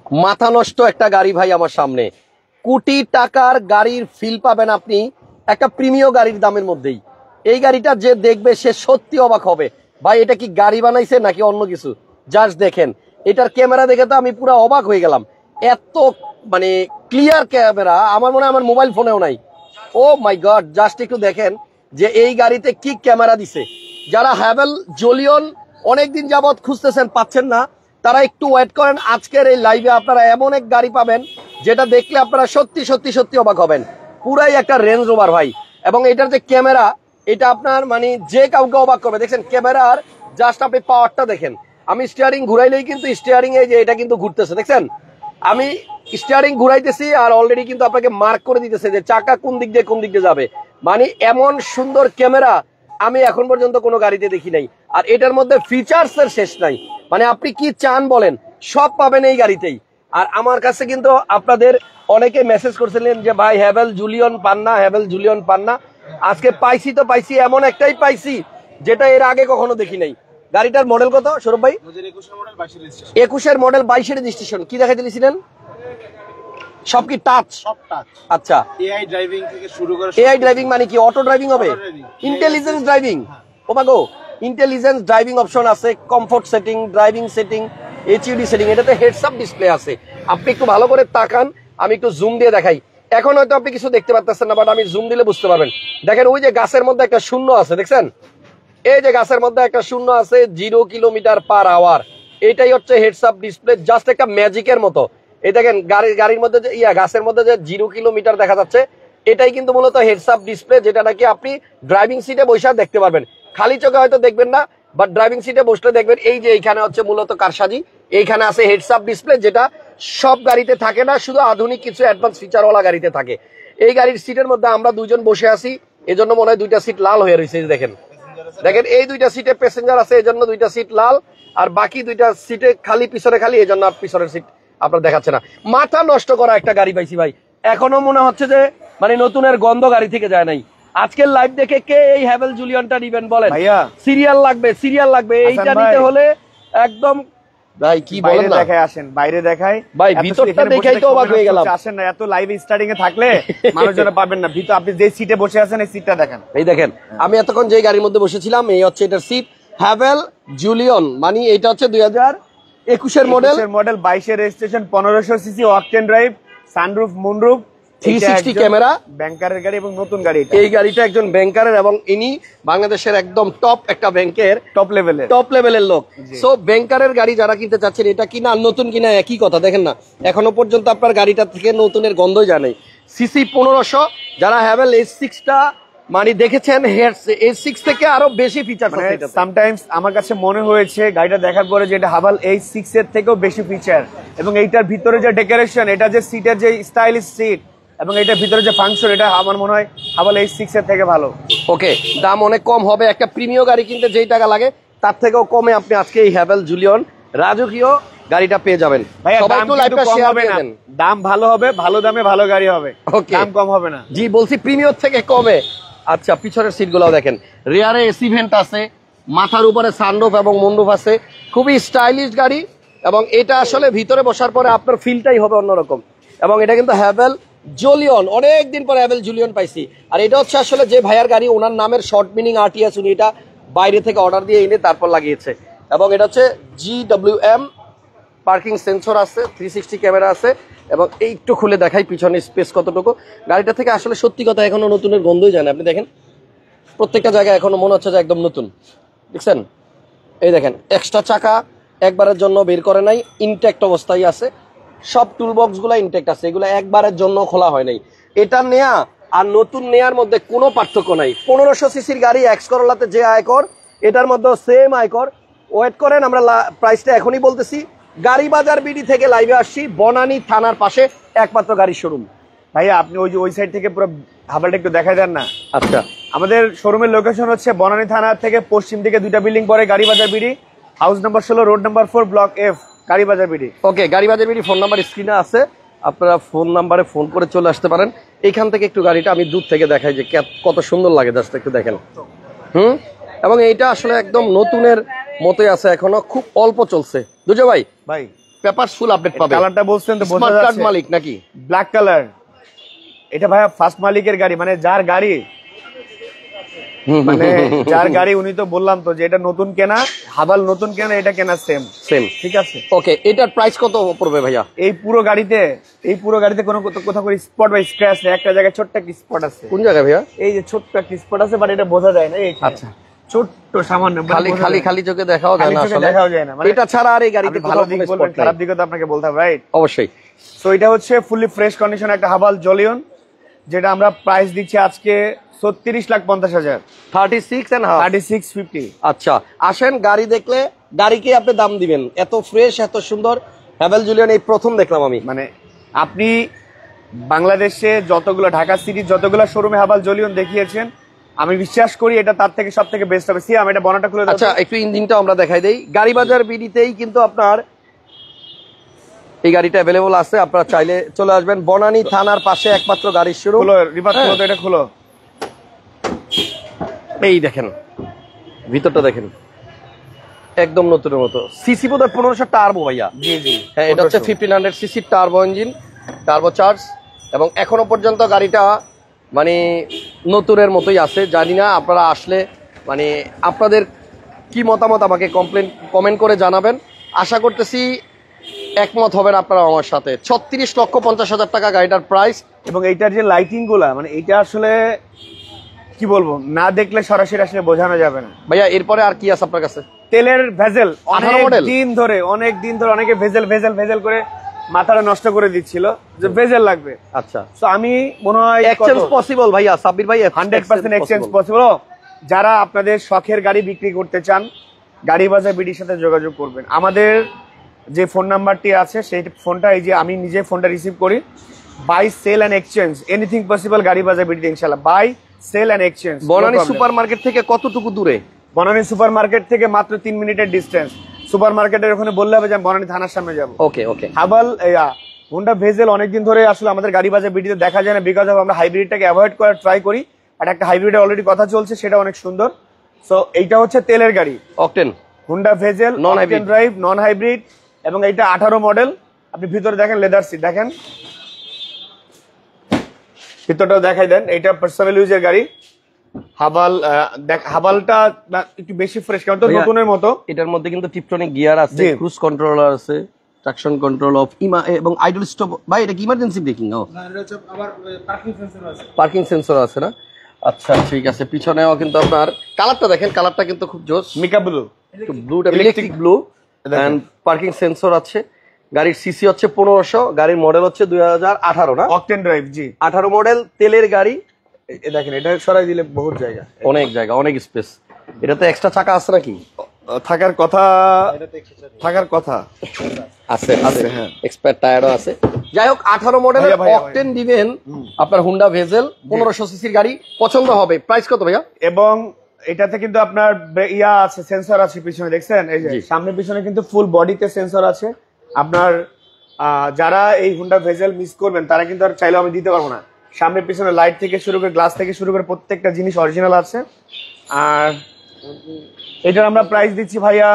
মাথা নষ্ট একটা গাড়ি ভাই আমার সামনে, কোটি টাকার গাড়ির ফিল পাবেন আপনি একটা প্রিমিয়াম গাড়ির দামের মধ্যেই। এই গাড়িটা যে দেখবে সে সত্যি অবাক হবে ভাই এটা কি গাড়ি বানাইছে নাকি অন্য কিছু। জাস্ট দেখেন এটার ক্যামেরা দেখে তো আমি পুরো অবাক হয়ে গেলাম, এত মানে ক্লিয়ার ক্যামেরা আমার মনে হয় আমার মোবাইল ফোনেও নাই। ও মাই গড, জাস্ট একটু দেখেন যে এই গাড়িতে কি ক্যামেরা দিছে। যারা হ্যাভেল জুলিয়ন অনেকদিন যাবত খুঁজতেছেন পাচ্ছেন না, তারা একটু ওয়েট করেন, আজকের এই লাইভে আপনারা এমন এক গাড়ি পাবেন যেটা দেখলে আপনারা সত্যি সত্যি সত্যি অবাক হবেন। পুরাই একটা রেঞ্জ রোভার ভাই, এবং এটার যে ক্যামেরা এটা আপনার মানে যে কাউকে অবাক করবে। দেখছেন ক্যামেরার জাস্ট আপনি পাওয়ারটা দেখেন, আমি স্টিয়ারিং ঘুরাইলেই কিন্তু স্টিয়ারিং এই যে এটা কিন্তু ঘুরতেছে, দেখছেন আমি স্টিয়ারিং ঘুরাইতেছি আর অলরেডি কিন্তু আপনাকে মার্ক করে দিতেছে যে চাকা কোন দিক দিয়ে যাবে। মানে এমন সুন্দর ক্যামেরা আমি এখন পর্যন্ত কোনো গাড়িতে দেখি নাই। আর এটার মধ্যে ফিচার্স এর শেষ নাই, মানে আপনি কি চান বলেন সব পাবেন এই গাড়িতেই। আর আমার কাছে কিন্তু আপনাদের অনেকে মেসেজ করছিলেন যে ভাই হ্যাভেল জুলিয়ন পান না, হ্যাভেল জুলিয়ন পান না। আজকে পাইছি তো পাইছি, এমন একটাই পাইছি যেটা এর আগে কখনো দেখি নাই। গাড়িটার মডেল কত সৌরভ ভাই? 21-এর মডেল 22-এর রেজিস্ট্রেশন। কি দেখাইতে দিয়েছিলেন? সব কি টাচ? সব টাচ। আচ্ছা, এআই ড্রাইভিং থেকে শুরু করে এআই ড্রাইভিং মানে কি অটো ড্রাইভিং হবে? Intelligence driving. ও মাগো, ইন্টেলিজেন্স ড্রাইভিং অপশন আছে, comfort setting, driving setting, HUD setting, এটাতে হেডস আপ ডিসপ্লে আছে। আপনি একটু ভালো করে তাকান, আমি একটু জুম দিয়ে দেখাই। এখন হয়তো আপনি কিছু দেখতে পাচ্ছেন না, বাট আমি জুম দিলে বুঝতে পারবেন। দেখেন ওই যে গাছের মধ্যে একটা শূন্য আছে, দেখছেন এই যে গাছের মধ্যে একটা শূন্য আছে, 0 কিলোমিটার/আওয়ার। এটাই হচ্ছে হেডস আপ ডিসপ্লে, জাস্ট একটা ম্যাজিকের মতো। এই দেখেন গাড়ির মধ্যে যে গাছের মধ্যে যে 0 কিলোমিটার দেখা যাচ্ছে, এটাই কিন্তু মূলত হেডস আপ ডিসপ্লে, যেটা নাকি আপনি ড্রাইভিং সিটে বসে দেখতে পারবেন। খালি চোখে হয়তো দেখবেন না, বাট ড্রাইভিং সিটে বসলে দেখবেন এই যে এইখানে হচ্ছে মূলত কারসাজি, এইখানে আছে হেডস আপ ডিসপ্লে, যেটা সব গাড়িতে থাকে না, শুধু আধুনিক কিছু অ্যাডভান্স ফিচারওয়ালা গাড়িতে থাকে। এই গাড়ির সিটের মধ্যে আমরা দুজন বসে আছি, এজন্য মনে হয় 2টা সিট লাল হয়ে রয়েছে। দেখেন দেখেন এই 2টা সিটে প্যাসেঞ্জার আছে, এজন্য 2টা সিট লাল, আর বাকি 2টা সিটে খালি, পিছনে খালি, এজন্য পিছনের সিট আপনার দেখাচ্ছে না। মাথা নষ্ট করা একটা গাড়ি পাইছি ভাই, এখনো মনে হচ্ছে যে মানে নতুনের গন্ধ গাড়ি থেকে যায় নাই। আজকের লাইভ দেখে কে এই হ্যাভেল জুলিয়নটা নিবেন বলেন? সিরিয়াল লাগবে, সিরিয়াল লাগবে। এইটা নিতে হলে একদম ভাই কি বলেন না, দেখাই আসেন, বাইরে দেখাই ভাই, ভিতরটা দেখাই তো অবাক হয়ে গেলাম। আসেন না, এত লাইভ স্টার্টিং এ থাকলে মানুষজন পাবেন না। ভিতর আপনি যে সিটে বসে আছেন এই সিটটা দেখেন। এই দেখেন আমি এতক্ষণ যে গাড়ির মধ্যে বসেছিলাম, এই হচ্ছে এটার সিট, হ্যাভেল জুলিয়ন। মানে এটা হচ্ছে 2021-এর মডেল, 22-এর registration, 1500 CC, octane drive, sunroof, moonroof, 360 camera, ব্যাংকারের গাড়ি এবং নতুন গাড়ি। এই গাড়িটা একজন ব্যাংকারের, এবং ইনি বাংলাদেশের একদম টপ একটা ব্যাংকের টপ লেভেলের লোক। সো ব্যাংকারের গাড়ি যারা কিনতে চাচ্ছেন, এটা কিনা আর নতুন কিনা একই কথা। দেখেন না, এখনো পর্যন্ত আপনার গাড়িটা থেকে নতুনের গন্ধই যায় নাই। সিসি 1500, যারা হ্যাভেল H6টা মানে দেখেছেন, H6 থেকে আরো বেশি ফিচার আছে। সামটাইমস আমার কাছে মনে হয়েছে গাড়িটা দেখার পরে যে এটা হ্যাভেল H6 এর থেকেও বেশি ফিচার, এবং এইটার ভিতরে যে ডেকোরেশন, এটা যে সিটের যে স্টাইলিশ সিট, এবং এটার ভিতরে যে ফাংশন, এটা আমার মনে হয় হ্যাভেল H6 এর থেকে ভালো। ওকে, দাম অনেক কম হবে। একটা প্রিমিয়াম গাড়ি কিনতে যেই টাকা লাগে তার থেকেও কমে আপনি আজকে এই হ্যাভেল জুলিয়ন রাজকীয় গাড়িটা পেয়ে যাবেন। সবাই একটু লাইভটা শেয়ার করে দেন। দাম ভালো হবে, ভালো দামে ভালো গাড়ি হবে, দাম কম হবে না। জি বলছি প্রিমিয়াম থেকে কমে। আচ্ছা, পিছনের সিটগুলোও দেখেন, রিয়ারে এসি ভেন্ট আছে, মাথার উপরে সানরুফ এবং মুনরুফ আছে, খুবই স্টাইলিশ গাড়ি। এবং এটা আসলে ভিতরে বসার পরে আপনার ফিলটাই হবে অন্যরকম। এবং এটা কিন্তু হ্যাভেল জুলিয়ন, অনেকদিন পরে হ্যাভেল জুলিয়ন পাইছি। আর এটা হচ্ছে আসলে যে ভাইয়ার গাড়ি, ওনার নামের শর্ট মিনিং আরটিএস, উনি এটা বাইরে থেকে অর্ডার দিয়ে এনে তারপর লাগিয়েছে। এবং এটা হচ্ছে GWM, পার্কিং সেন্সর আছে, 360 ক্যামেরা আছে। এবং এই একটু খুলে দেখাই পিছনে স্পেস কতটুকু। গাড়িটা থেকে আসলে সত্যি কথা এখনো নতুনের গন্ধই যায় না। আপনি দেখেন প্রত্যেকটা জায়গায় এখনো মনে হচ্ছে যে একদম নতুন, দেখছেন? এই দেখেন এক্সট্রা চাকা একবারের জন্য বের করে নাই, ইনট্যাক্ট অবস্থায় আছে। সব টুলবক্স গুলা ইনট্যাক্ট আছে, এগুলো একবারের জন্য খোলা হয় নাই। এটা নেয়া আর নতুন নেয়ার মধ্যে কোনো পার্থক্য নাই। 1500 সিসির গাড়ি এক্স করোলাতে যে আয়কর, এটার মধ্যে সেম আয়কর। ওয়েট করেন, আমরা প্রাইসটা এখনই বলতেছি। গাড়ি বাজার বিডি থেকে লাইভে আসছি, বনানী থানার পাশে একমাত্র গাড়ির শোরুম। ভাইয়া আপনি ওই সাইড থেকে পুরো হাবলটা একটু দেখাই দেন না? আচ্ছা, আমাদের শোরুমের লোকেশন হচ্ছে বনানী থানা থেকে পশ্চিম দিকে 2টা বিল্ডিং পরে গাড়ি বাজার BD, house number 16, road number 4, block F, গাড়ি বাজার বিডি। ওকে, গাড়ি বাজার বিডি ফোন নাম্বার স্ক্রিনে আছে, আপনারা ফোন নাম্বারে ফোন করে চলে আসতে পারেন। এইখান থেকে একটু গাড়িটা আমি দূর থেকে দেখাই যে কত সুন্দর লাগে, জাস্ট একটু দেখেন। এবং এইটা আসলে একদম নতুনের মতোই আছে, এখনো খুব অল্প চলছে। দুজো ভাই পেপারস ফুল আপডেট পাবে। কালারটা বলছেন তো বোঝা স্মার্ট কার্ড যাচ্ছে, মালিক নাকি? Black colour. এটা ভাইয়া ফার্স্ট মালিকের গাড়ি, মানে যার গাড়ি, মানে যার গাড়ি উনি তো বললাম তো যে এটা নতুন কেনা, হাবাল নতুন কেনা, এটা কেনা সেম সেম। ঠিক আছে। ওকে, এটার প্রাইস কত পড়বে ভাইয়া? এই পুরো গাড়িতে কোনো কোথাও করে স্পট বা স্ক্র্যাচ নেই, একটা জায়গায় ছোট্ট একটা স্পট আছে। কোন জায়গায় ভাইয়া? এই যে ছোট্ট একটা স্পট আছে, বাট এটা বোঝা যায় না। এই আচ্ছা, ছোট্ট সামান্য, খালি খালি খালি চোখে দেখাও যায় না আসলে, দেখাও যায় না। মানে এটা ছাড়া আর এই গাড়িতে ভালো দিক বলবেন, খারাপ দিকও তো আপনাকে বলতে হবে, রাইট? অবশ্যই। সো এটা হচ্ছে ফুললি ফ্রেশ কন্ডিশন একটা হাবাল জলিয়ন, যেটা আমরা প্রাইস দিচ্ছি আজকে 36,50,000, 36.5। 3650। আচ্ছা, আসেন গাড়ি দেখলে গাড়িকে আপনি দাম দিবেন। এত ফ্রেশ, এত সুন্দর হ্যাভেল জুলিয়ন এই প্রথম দেখলাম আমি। মানে আপনি বাংলাদেশে যতগুলো, ঢাকা সিটির যতগুলো শোরুমে হাবাল জলিয়ন দেখিয়েছেন, আমি বিশ্বাস করি এটা তার থেকে সব থেকে বেস্ট হবে। সিয়াম, এটা বনাটা খুলে দাও। আচ্ছা, একটু ইঞ্জিনটা আমরা দেখাই দেই। গাড়ি বাজার বিডিতেই কিন্তু আপনার এই গাড়িটা অ্যাভেলেবল আছে, আপনারা চাইলে চলে আসবেন। বনানী থানার পাশে একমাত্র গাড়ির শুরু। খুলো রিভার, খুলো তো, এটা খুলো। এই দেখেন ভিতরটা, দেখেন একদম নতুনের মতো। সিসি বোধহয় 1500 টার্বো ভাইয়া। জি জি, হ্যাঁ, এটা হচ্ছে 1500 CC turbo engine, turbo charge, এবং এখনো পর্যন্ত গাড়িটা মানে নতুনের মতোই আছে। জানি না, আপনারা আসলে মানে আপনাদের কি মতামত আমাকে কমেন্ট করে জানাবেন। আশা করতেছি একমত হবেন আপনারা আমার সাথে। 36,50,000 টাকা গাড়িটার প্রাইস। এবং এইটার যে লাইটিং গুলা, মানে এটা আসলে কি বলবো, না দেখলে সরাসরি আসলে বোঝানো যাবে না। ভাইয়া এরপরে আর কি আছে আপনার কাছে? তেলের ভেজেল, 18 মডেল। অনেক দিন ধরে অনেকে ভেজেল করে মাথাটা নষ্ট করে দিচ্ছিল যে ভেজেল লাগবে। আচ্ছা, তো আমি মনে হয় এক্সচেঞ্জ পসিবল ভাইয়া, সাব্বির ভাই? 100% এক্সচেঞ্জ পসিবল। যারা আপনাদের শখের গাড়ি বিক্রি করতে চান, গাড়ি বাজার বিডির সাথে যোগাযোগ করবেন। আমাদের যে ফোন নাম্বারটি আছে সেই ফোনটা, এই যে আমি নিজে ফোনটা রিসিভ করি। Buy, sell and exchange, anything possible গাড়ি বাজার বিডিতে ইনশাআল্লাহ। Buy, sell and exchange. Banani super market থেকে কতটুকু দূরে? বনানী সুপার মার্কেট থেকে মাত্র 3 মিনিটের ডিস্টেন্স। সুপার মার্কেটের ওখানে বললে হবে যে আমি বনানী থানার সামনে যাবো। ওকে ওকে। হাবাল হোন্ডা ভেজেল অনেকদিন ধরে আসলে আমাদের গাড়ি বাজার বিডিতে দেখা যায় না, বিকজ অফ আমরা হাইব্রিডটাকে অ্যাভয়েড করার ট্রাই করি। আর একটা হাইব্রিডে অলরেডি কথা চলছে, সেটা অনেক সুন্দর। সো এইটা হচ্ছে তেলের গাড়ি, octane Honda bezel, non hybrid drive, non hybrid, এবং এইটা 18 মডেল। আপনি ভিতরে দেখেন, লেদার সিট দেখেন, ভিতরটাও দেখাই দেন। এইটা পার্সোনাল ইউজের গাড়ি। হাবালটা একটু বেশি ফ্রেশ, কারণ তো নতুনের মতো। এটার মধ্যে কিন্তু টিপটনিক গিয়ার আছে, ক্রুজ কন্ট্রোলার আছে, ট্রাকশন কন্ট্রোল অফ এবং আইডল স্টপ। ভাই এটা কি ইমার্জেন্সি ব্রেকিং? না, এটা হচ্ছে আবার পার্কিং সেন্সর আছে। পার্কিং সেন্সর আছে না? আচ্ছা ঠিক আছে। পিছনেও কিন্তু আপনার কালারটা দেখেন, কালারটা কিন্তু খুব জোস, মিকা ব্লু, ব্লুটা electric blue, and parking sensor আছে। গাড়ির সিসি হচ্ছে 1500, গাড়ির মডেল হচ্ছে 2018 না? অকটেন ড্রাইভ, জি 18 মডেল তেলের গাড়ি। দেখেন, এটা সরাই দিলে বহুত জায়গা, অনেক জায়গা, অনেক স্পেস। এটাতে এক্সট্রা চাকা আছে নাকি? থাকার কথা আছে আছে, হ্যাঁ, এক্সপায়ার টায়ারও আছে। যাই হোক, 18 মডেলের অকটেন দিবেন আপনার হোন্ডা ভেজেল, 1500 সিসির গাড়ি, পছন্দ হবে। প্রাইস কত ভাইয়া? এবং এটাতে কিন্তু আপনার ইয়া আছে, সেন্সর আছে পিছনে, দেখছেন? এই যে সামনে পিছনে কিন্তু ফুল বডিতে সেন্সর আছে। আপনার যারা এই হোন্ডা ভেজেল মিস করবেন, তারা কিন্তু আর চাইলেও আমি দিতে পারবো না। সামনে পিছনে লাইট থেকে শুরু করে, গ্লাস থেকে শুরু করে প্রত্যেকটা জিনিস অরিজিনাল আছে। আর এটার আমরা প্রাইস দিচ্ছি ভাইয়া,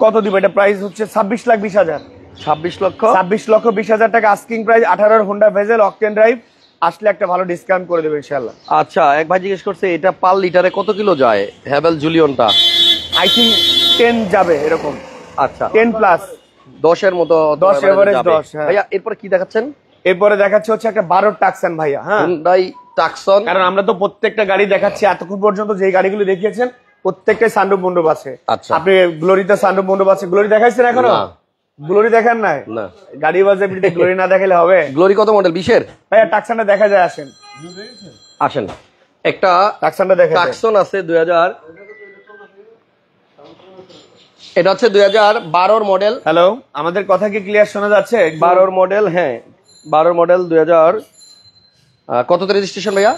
কত দিব? এটা প্রাইস হচ্ছে 26,20,000। 26,20,000 টাকা asking price. 18 Honda bezel octane drive, আসলে একটা ভালো ডিসকাউন্ট করে দেবে ইনশাআল্লাহ। আচ্ছা, এক ভাই জিজ্ঞেস করছে এটা পার লিটারে কত কিলো যায় হ্যাভেল জুলিয়নটা? আই থিঙ্ক 10 যাবে এরকম। আচ্ছা, 10 প্লাস, 10 এর মতো, 10 এভারেজ 10। ভাইয়া এরপর কি দেখাচ্ছেন? এরপরে দেখাচ্ছে হচ্ছে একটা 12 টাকসান ভাইয়া। হ্যাঁ, হুন্ডাই টাকসন। কারণ আমরা তো প্রত্যেকটা গাড়ি দেখাচ্ছি এতক্ষণ পর্যন্ত, যে গাড়িগুলো দেখিয়েছেন প্রত্যেকটাই সানরুফ মন্ডপ আছে। আচ্ছা, আপনি গ্লোরিতে সানরুফ মন্ডপ আছে, গ্লোরি দেখাইছেন এখনো? গ্লোরি দেখান নাই? না, গাড়ি বাজে গ্লোরি না দেখালে হবে? গ্লোরি কত মডেল? 20 এর ভাইয়া টাকসানটা দেখা যায়, আসেন আসেন। একটা টাকসানটা দেখা যায়, টাকসন আছে 2000, এটা হচ্ছে 2012 মডেল। হ্যালো, আমাদের কথা কি ক্লিয়ার শোনা যাচ্ছে? 12 মডেল, হ্যাঁ 12 মডেল, 2000 কততে রেজিস্ট্রেশন ভাইয়া?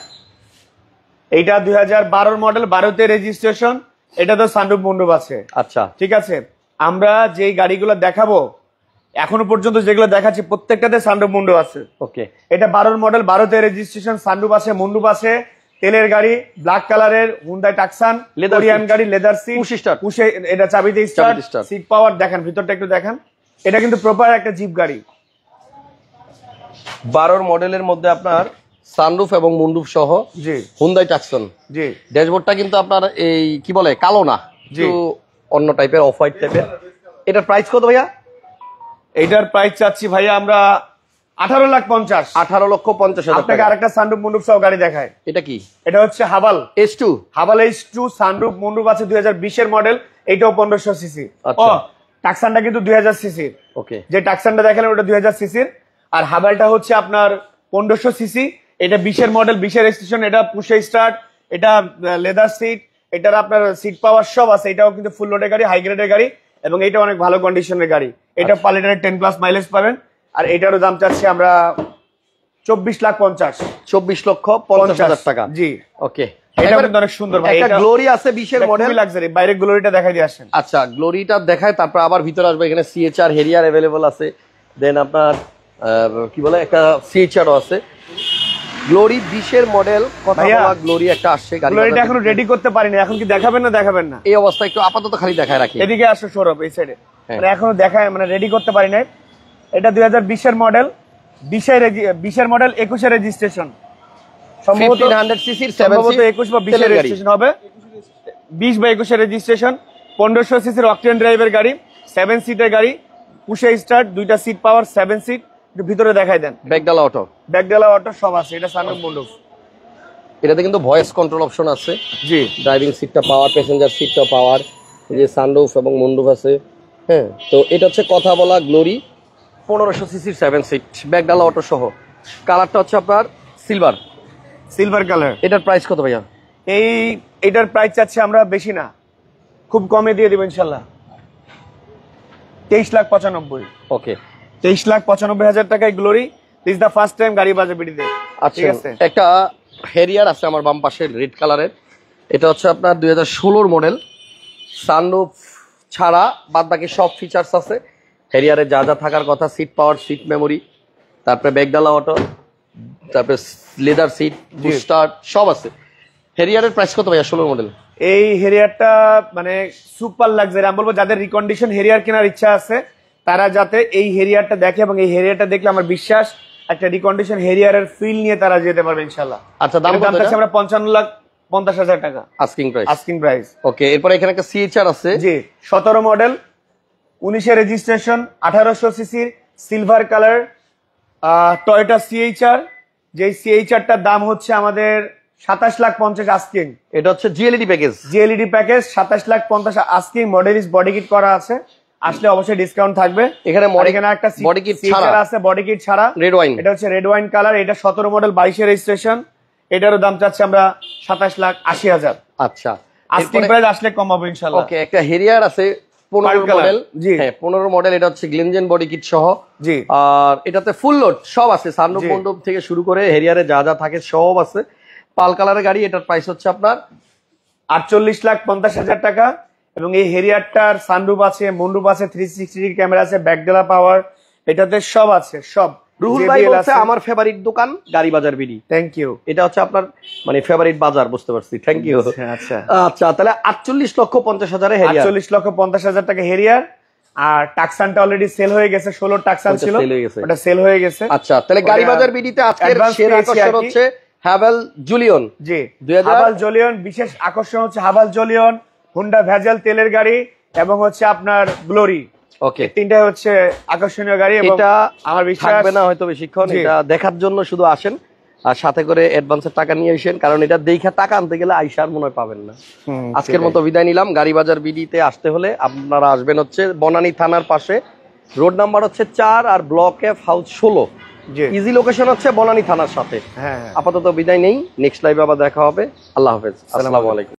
এইটা 2012 মডেল, 12তে রেজিস্ট্রেশন। এটা তো সানরুফ মন্ডপ আছে। আচ্ছা ঠিক আছে, আমরা যেই গাড়িগুলো দেখাবো এখনো পর্যন্ত যেগুলো দেখাচ্ছি প্রত্যেকটাতে সানরুফ মন্ডপ আছে। ওকে, এটা 12 মডেল, 12তে রেজিস্ট্রেশন, সানরুফ আছে, মন্ডপ আছে, তেলের গাড়ি, ব্ল্যাক কালারের হুন্ডাই টাকসান, কোরিয়ান গাড়ি, লেদার সিট, পুশে এটা চাবিতে স্টার্ট, সিট পাওয়ার। দেখেন ভিতরটা একটু দেখেন, এটা কিন্তু প্রপার একটা জিপ গাড়ি। 12 মডেলের মধ্যে আপনার সানরুফ এবং মুনরুফ সহ জি হুন্ডাই টাকসন। জি ড্যাশবোর্ডটা কিন্তু আপনার এই কি বলে কালো না, একটু অন্য টাইপের, অফ হোয়াইট টাইপের। এটার প্রাইস কত ভাইয়া? এইটার প্রাইস চাচ্ছি ভাইয়া আমরা 18,50,000। 18,50,000 আপনাকে আরেকটা সানরুফ মুনরুফ সহ গাড়ি দেখায়। এটা কি? এটা হচ্ছে হাভাল S2। হাভাল H2 সানরুফ মুনরুফ আছে 2020 এর মডেল, এটাও 1500 সিসি। ও টাকসানটা কিন্তু 2000 সিসির। ওকে, যে টাকসানটা দেখালেন ওটা 2000 সিসির, আর হাভালটা হচ্ছে আপনার 1500 সিসি। এটা 20 এর মডেল, 20 এর রেজিস্ট্রেশন, এটা পুশে স্টার্ট, এটা লেদার সিট, এটার আপনার সিট পাওয়ার সব আছে। এটাও কিন্তু ফুল লোডের গাড়ি, হাই গ্রেডের গাড়ি, এবং এটা অনেক ভালো কন্ডিশনের গাড়ি। এটা পালিটারে 10+ মাইলেজ পাবেন। আর এটারও দাম চাচ্ছি আমরা 24,50,000। 24,50,000 টাকা। জি ওকে, এটা কিন্তু অনেক সুন্দর ভাই। একটা গ্লোরি আছে 20 এর মডেল, লাক্সারি। বাইরে গ্লোরিটা দেখাই দিয়ে আসেন। আচ্ছা, গ্লোরিটা দেখায়, তারপর আবার ভিতরে আসবে। এখানে সিএচআর হেরিয়ার अवेलेबल আছে, দেন আপনার কি বলে একটা সিএচআরও আছে। গ্লোরি 20 এর মডেল, কথা বলা গ্লোরি একটা আসছে গাড়ি। গ্লোরিটা এখনো রেডি করতে পারিনি, এখন কি দেখাবেন না দেখাবেন না? এই অবস্থায় একটু আপাতত খালি দেখায় রাখি। এদিকে আসো সৌরভ, এই সাইডে। মানে এখনো দেখায়, মানে রেডি করতে পারি নাই। এটা 2020 এর মডেল, 20 এর মডেল, 21 এর রেজিস্ট্রেশন। সম্ভবত 1500 সিসির 7 সিট 21 বা 20 এর রেজিস্ট্রেশন হবে। 20 বা 21 এর রেজিস্ট্রেশন, 1500 সিসির অকটেন ড্রাইভের গাড়ি, 7 সিটের গাড়ি, পুশে স্টার্ট, 2টা সিট পাওয়ার, 7 সিট। ভিতরে দেখাই দেন। ব্যাকডালা অটো, ব্যাকডালা অটো সব আছে। এটা সানরুফ মুনরুফ। এটাতে কিন্তু ভয়েস কন্ট্রোল অপশন আছে। জি, ড্রাইভিং সিটটা পাওয়ার, প্যাসেঞ্জার সিটটা পাওয়ার, এই যে সানরুফ এবং মুনরুফ আছে। হ্যাঁ, তো এটা হচ্ছে কথা বলা গ্লোরি 1500 সিসির 7 সিট, ব্যাকডালা অটো সহ। কালারটা হচ্ছে আপনার সিলভার কালার। এটার প্রাইস কত ভাইয়া? এটার প্রাইস চাচ্ছি আমরা বেশি না, খুব কমে দিয়ে দিব ইনশাল্লাহ। 23,95,000। ওকে, 23,95,000 টাকায় Glory. This the first time গাড়ি বাজে বিডিতে। আচ্ছা, একটা হেরিয়ার আছে আমার বাম পাশে রেড কালারের। এটা হচ্ছে আপনার 2016 মডেল, সানরুফ ছাড়া বাদ বাকি সব ফিচার্স আছে হেরিয়ারে যা যা থাকার কথা। সিট পাওয়ার, সিট মেমোরি, তারপরে ব্যাকডালা অটো, তারপরে লেদার সিট, স্টার্ট সব আছে। হেরিয়ারের প্রাইস কত ভাইয়া 16 মডেল? এই হেরিয়ারটা মানে সুপার লাক্সারি। আমি বলবো যাদের রিকন্ডিশন হেরিয়ার কেনার ইচ্ছা আছে তারা যাতে এই হেরিয়ারটা দেখে, এবং এই হেরিয়ারটা দেখলে আমার বিশ্বাস একটা রিকন্ডিশন হেরিয়ারের ফিল নিয়ে তারা যেতে পারবে ইনশাল্লাহ। আচ্ছা, দাম কত? আমরা 55,50,000 টাকা আস্কিং প্রাইস। ওকে, এরপর এখানে একটা সিএচআর আছে। জি, 17 মডেল, 19 এর রেজিস্ট্রেশন, 1800 সিসির, সিলভার কালার, টয়োটা সিএইচআর। যে সিএইচআরটার দাম হচ্ছে আমাদের 27,50,000 আস্কিং। এটা হচ্ছে জিএলইডি প্যাকেজ। 27,50,000 আস্কিং। মডেলিস্ট বডি কিট করা আছে, আসলে অবশ্যই ডিসকাউন্ট থাকবে। এখানে একটা বডি কিট ছাড়া আছে, বডি কিট ছাড়া রেড ওয়াইন। এটা হচ্ছে রেড ওয়াইন কালার। এটা 17 মডেল, 22 এর রেজিস্ট্রেশন। এটারও দাম চাচ্ছি আমরা 27,80,000। আচ্ছা, আস্কিং প্রাইস আসলে কম হবে ইনশাআল্লাহ। ওকে, একটা হেরিয়ার আছে 15 মডেল। জি হ্যাঁ, 15 মডেল। এটা হচ্ছে গ্লেনজেন বডি কিট সহ। জি, আর এটাতে ফুল লোড সব আছে, সানরুফ মন্ডপ থেকে শুরু করে হেরিয়ারে যা যা থাকে সব আছে। পাল কালারের গাড়ি। এটার প্রাইস হচ্ছে আপনার 48,50,000 টাকা। এবং এই হেরিয়ারটার সানরুফ আছে, মুনরুফ আছে, 360 ক্যামেরা আছে, ব্যাকডালা পাওয়ার, এটাতে সব আছে সব। রুহুল ভাই বলছে আমার ফেভারিট দোকান গাড়ি বাজার বিডি। Thank you. এটা হচ্ছে আপনার মানে ফেভারিট বাজার, বুঝতে পারছি। Thank you. আচ্ছা আচ্ছা, তাহলে 48,50,000 হেরিয়ার। 48,50,000 টাকা হেরিয়ার। আর টাকসানটা অলরেডি সেল হয়ে গেছে। 16 টাকসান ছিল, ওটা সেল হয়ে গেছে। আচ্ছা, তাহলে গাড়ি বাজার বিডিতে আজকের সেরা আকর্ষণ হচ্ছে হাভাল জুলিয়ন। জি, হাভাল জুলিয়ন। বিশেষ আকর্ষণ হচ্ছে হাভাল জুলিয়ন, হুন্ডা ভেজাল তেলের গাড়ি, এবং হচ্ছে আপনার গ্লোরি। ওকে, তিনটাই হচ্ছে আকর্ষণীয় গাড়ি। এটা আমার বিশ্বাস থাকবে না হয়তো বেশিক্ষণ। এটা দেখার জন্য শুধু আসেন, আর সাথে করে অ্যাডভান্সের টাকা নিয়ে আসেন, কারণ এটা দেখে টাকা আনতে গেলে আইসার মনে হয় পাবেন না। আজকের মতো বিদায় নিলাম। গাড়ি বাজার বিডিতে আসতে হলে আপনারা আসবেন হচ্ছে বনানী থানার পাশে, রোড নাম্বার হচ্ছে 4 আর block F house 16। Easy location হচ্ছে বনানী থানার সাথে। আপাতত বিদায় নেই, নেক্সট লাইভে আবার দেখা হবে। আল্লাহ হাফেজ, আসসালামু আলাইকুম।